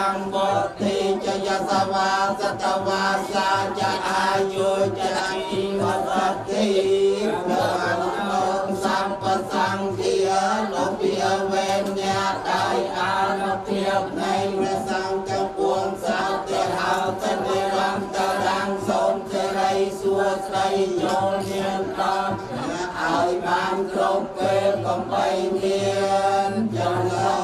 ยังบติจะยสวาสตวาสาจะอายุจะอิวัตติเพื่อนนงสัมปสังเทียนเพียเวนญาตายอานเพียบในพระสังฆปวงสาวเตหาตเนรังตรังสมเจริญสวดใจโยนเนียนตอนเอาบางครบเป็นกำไปเนียนจังเรา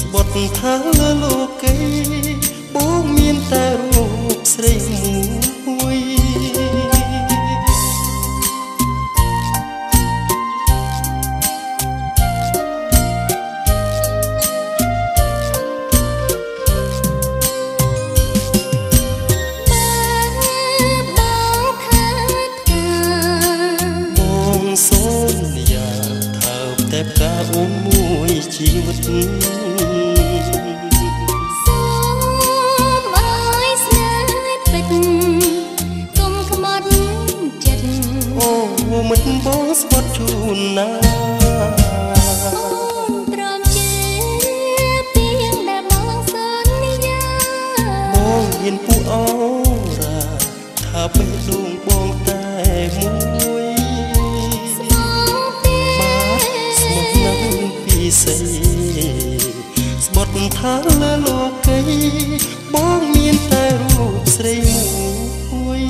ស្បត់ថាលើលោកីបងមានតែរូបស្ ស្រីមួយអូនមួយជីវិតសូមអើយស្នេហ៍ពេជ្រកុំខ្មត់ចិត្តអូមិនបងស្បត់ជូនណាអូនព្រមជាពីងដែលបងសន្យាបងមានពួកអូរ៉ាថាបេះដូងបងតែមួយស្បត់ថាលើលោកីបងមានតែរូបស្រីមួយ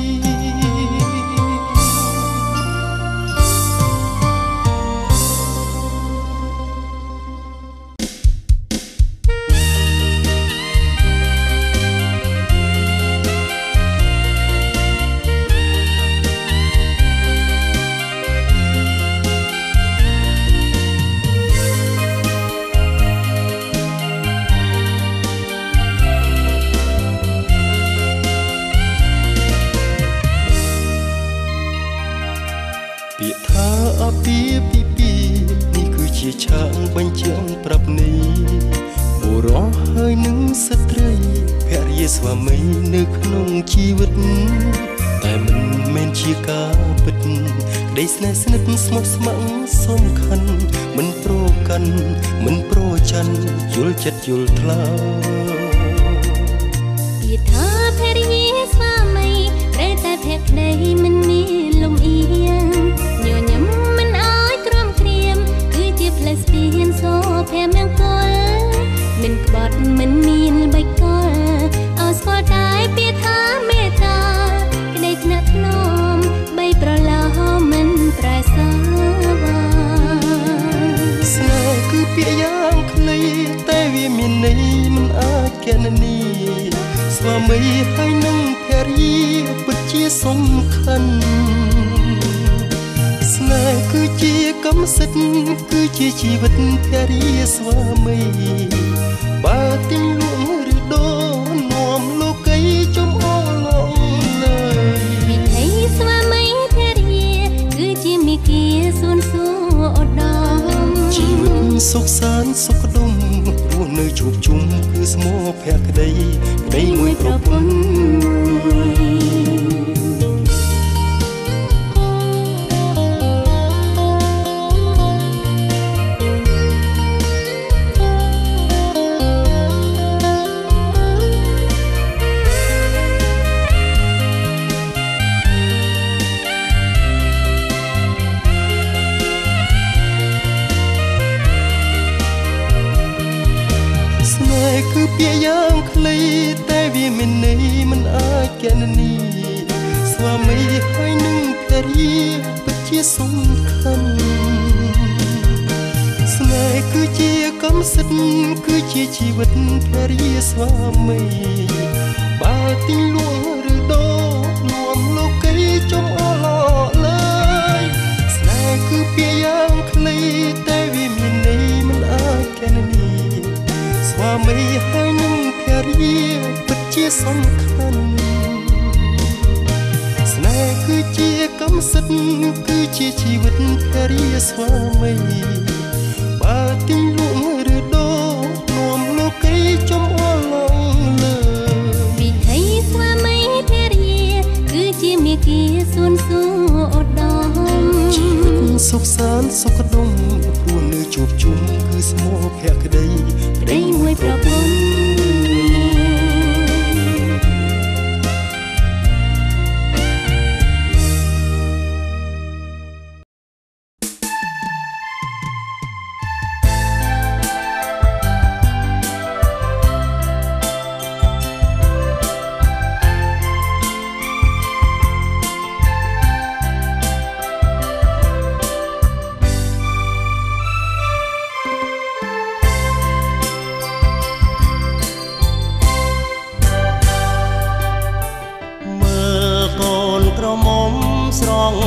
ឆាងបញ្ជាក់ប្រាប់នេះបុរសហើយនឹងស្ត្រីភរិយាស្វាមីនៅក្នុងជីវិតតែមិនមែនជាការពិតក្តីស្នេហ៍ស្និទ្ធស្មោះស្ម័គ្រសំខាន់មិនប្រកាន់មិនប្រច័ណ្ឌយល់ចិត្តយល់ថ្លើពាក្យថាភរិយាស្វាមីតែតែភក្តីមិនមានលំអៀងញញឹមមិនអើយក្រំគ្រាមគឺជាផ្លែស្ពានសូភែមៀងគល់មិនក្បត់មិនមានបៃកលឲ្យស្គាល់តែពាក្យថាមេត្តាក្តីថ្នាក់ថ្នមបីប្រឡោមិនប្រែសាវាស្នេហ៍គឺពាក្យយ៉ាងខ្លីតែវាមានន័យមិនអាចកណនីស្វាមីហើយនឹងភរិយាពិតជាសំខាន់ស្នេហ៍គឺជាកម្មសិទ្ធិគឺជាជីវិតភរិយាស្វាមីបើទិញលក់ឬដូរនាំលោកីចំអឡងលើយវិធីស្វាមីភរិយាគឺជាមេគាសួនសួរឧត្តមជីវិតសុខសាន្តសុខដុមរស់នៅជួបជុំគឺស្មោភក្តីក្តីមួយប្រពន្ធគឺពាក្យយ៉ាងខ្លីតែវាមានន័យមិនអាចកណនីស្វាមីហើយនឹងភរិយាពិតជាសំខាន់ស្នេហ៍គឺជាកម្មសិទ្ធិគឺជាជីវិតភរិយាស្វាមីបើទិញលក់ឬដូរនាំលោកីចំអឡលើយស្នេហ៍គឺពាក្យយ៉ាងខ្លីតែវាមានន័យមិនអាចកណនីស្វាមីហើយនឹងភរិយាពិតជាសំខាន់ស្នេហ៍គឺជាកម្មសិទ្ធិគឺជាជីវិតភរិយាស្វាមីបើទិញលក់ឬដូរនាំលោកីចំអឡងលើវិធីស្វាមីភរិយាគឺជាមេគាសួនសួរឧត្តមជីវិតសុខសាន្តសុខដុមរស់នៅជួបជុំគឺស្មោភក្តីក្តីមួយប្រពន្ធ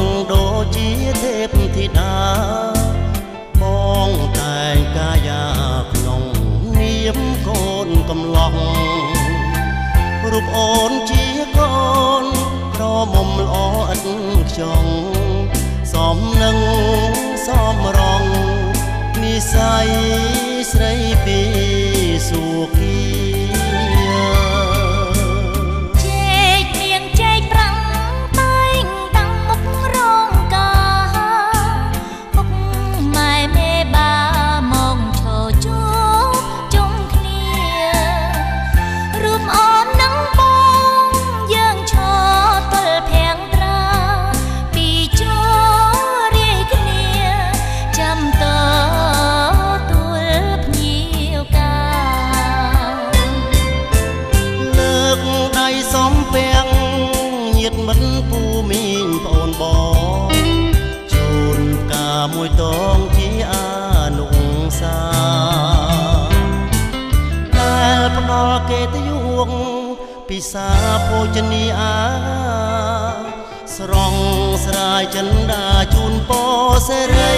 ងដូចជាទេពធីតាបងតែងកាយាក្នុងនាមកូនកំឡុងរូបអូនជាកូនក្រមុំល្អឥតខ្ចង់សមនឹងសមរងនិស័យស្រីពីសុគីជែកនាងជែកប្រាំងតែងតាំងមុខរងកាពុកម៉ែមេបាមកឈរជួបជុំគ្នារូបអូននឹងបងយើងឈរទល់ភាំងត្រាពីជួរាយគ្នាចាំតទួលភ្ញៀវកាលើកដៃសំពាំងញាតិមិត្តពូមីងប្អូនបងជូនផ្កាមួយតងជាអនុសាដែលផ្ដល់កិត្តិយសពិសាភោជនីអាស្រង់ស្រាយចិន្តាជូនពរសេរី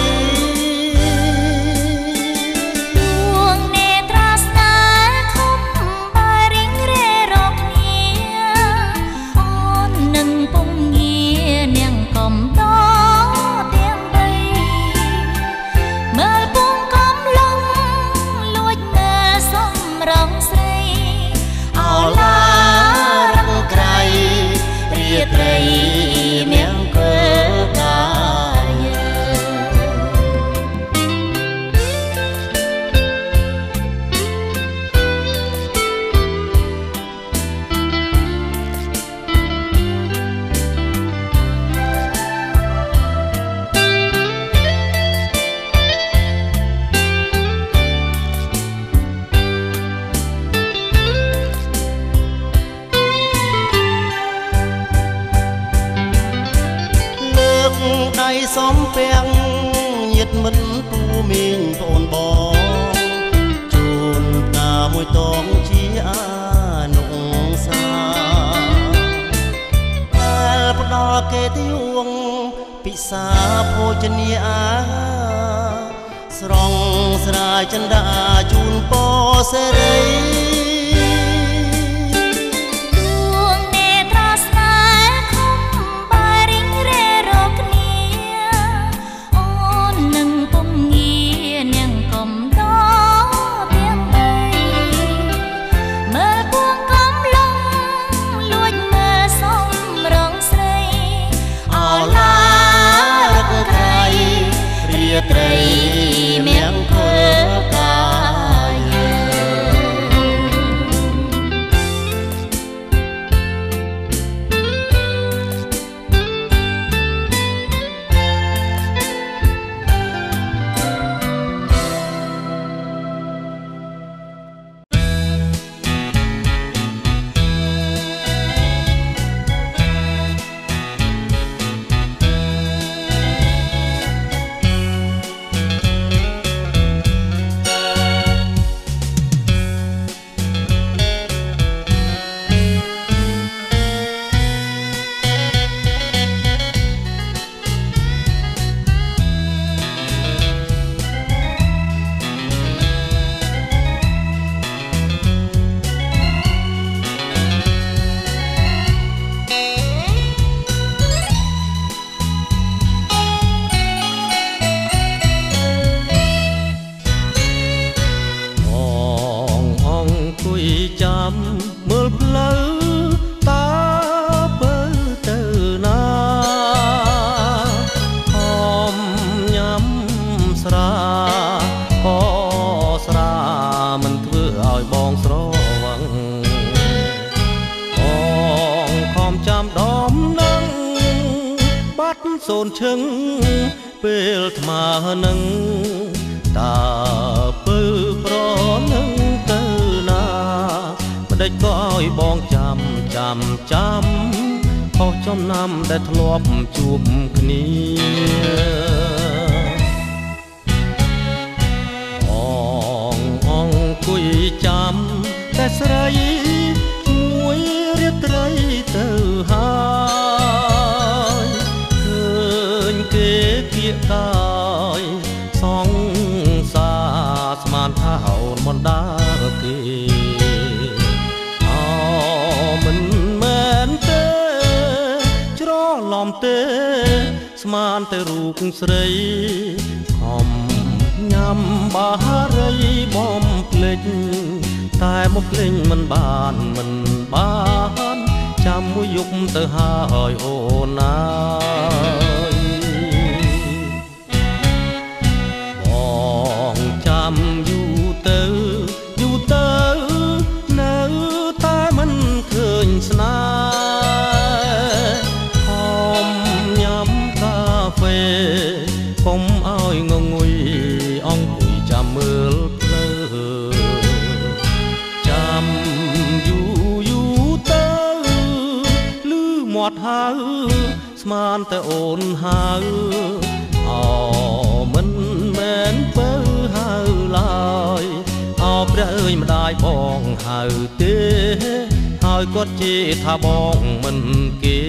ដៃសំពាំងញាតិមិត្តពូមីងប្អូនបងជូនផ្កាមួយតងជាអនុសាដែលផ្ដល់កិត្តិយសពិសាភោជនីអាស្រង់ស្រាយចិន្តាជូនពរសេរីត្រីមង្គលកាមើលផ្លូវតើបើទៅណាហមញ៉ាំស្រាហោស្រាមិនធ្វើឲ្យបងស្រវឹងបងខំចាំដំណឹងបាត់សូនឈឹងពេលថ្មនឹងតើពើប្រនឹងទៅណាដេចក៏ឲ្យបងចាំខុសចំណាំដែលធ្លាប់ជួបគ្នាអង្គុយចាំតែស្រីជួយរៀបត្រីទៅហើយឃើ កាយសងសាស្មានថាអូនមិនដើរគេមិនមែនទេច្រឡំទេស្មានតែរូបស្រីខំញ៉ាំបារីបំភ្លេចតែមកភ្លេងមិនបានចាំមួយយប់ទៅហើយអូនណាបងចាំយូរទៅនៅតែមិនឃើញស្នេហ៍ខំញ៉ាំកាហ្វេកុំឲ្យងងុយអង្គុយចាំមើលភ្លើចាំយូរទៅលឺមាត់ហៅស្មានតែអូនហៅមិនមែនពើហៅឡើយព្រះអើយម្ដាយបងហៅទេហើយគាត់ជេរថាបងមិនគេ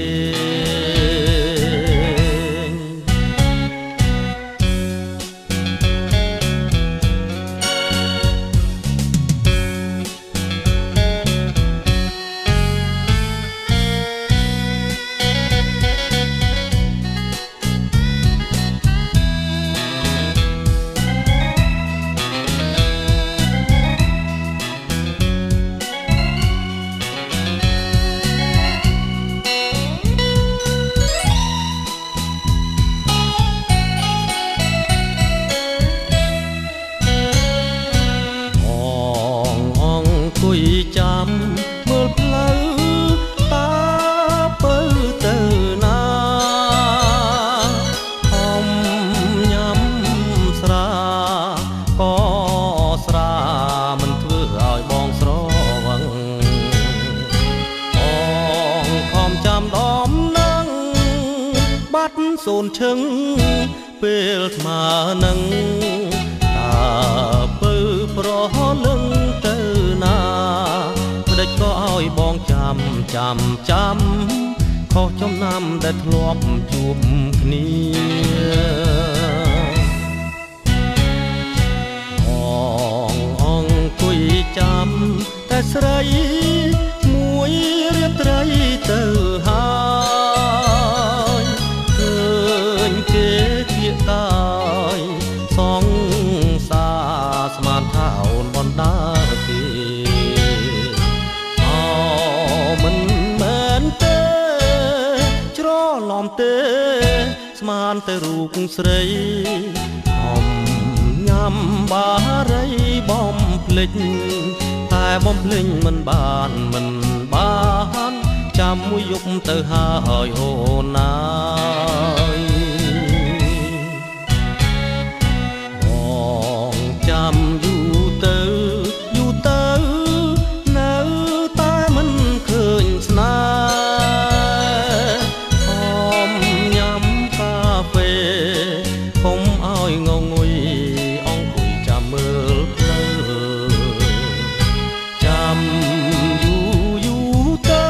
ចាំមើលផ្លូវតាបើទៅណាហំញ៉ាំស្រាក៏ស្រាមិនធ្វើឲ្យបងស្រវឹងបងខំចាំដំណឹងបាត់សូនឈឹងពេលស្មើនឹងតាបើប្រលឹងទៅណាដេចក៏ឲ្យបងចាំខុសចំណាំដែលធ្លាប់ជួបគ្នាអង្គុយចាំតែស្រីមួយរៀបត្រីទៅហើយឃើញគេគៀកកាយសងសាស្មានថាអូនបណ្ដាគេមិនមែនទេច្រឡំទេស្មានតែរូបស្រីខំញ៉ាំបារីបំភ្លេចតែបំភ្លេចមិនបានចាំមួយយប់ទៅហើយអូនណាបងចាំយូរទៅនៅតែមិនឃើញស្នេហ៍ញ៉ាំកាហ្វេកុំឲ្យងងុយអង្គុយចាំមើលភ្លើចាំយូរទៅ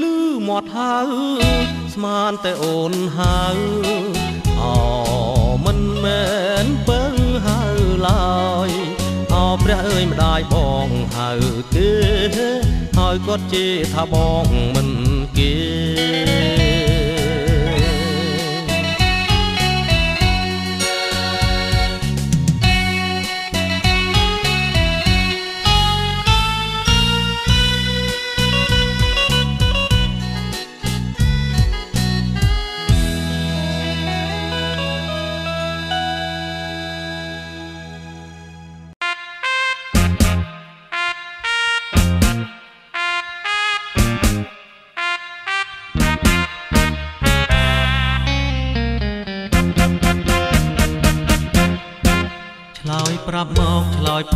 លឺមាត់ហៅស្មានតែអូនហៅមិនមែនបើហៅឡើយព្រះអើយម្ដាយបងហៅទេហើយគាត់ជេរថាបងមិនគេ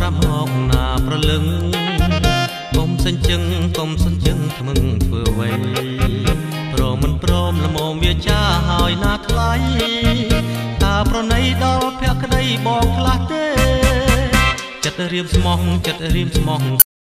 ប្រាប់មកណាប្រលឹងកុំសិនជឹងថ្មឹងធ្វើអ្វីព្រមមិនព្រមល្មមវាចាហើយណាថ្លៃតាប្រណីដល់ភក្តីបងខ្លះទេចិត្តរៀមស្មោះ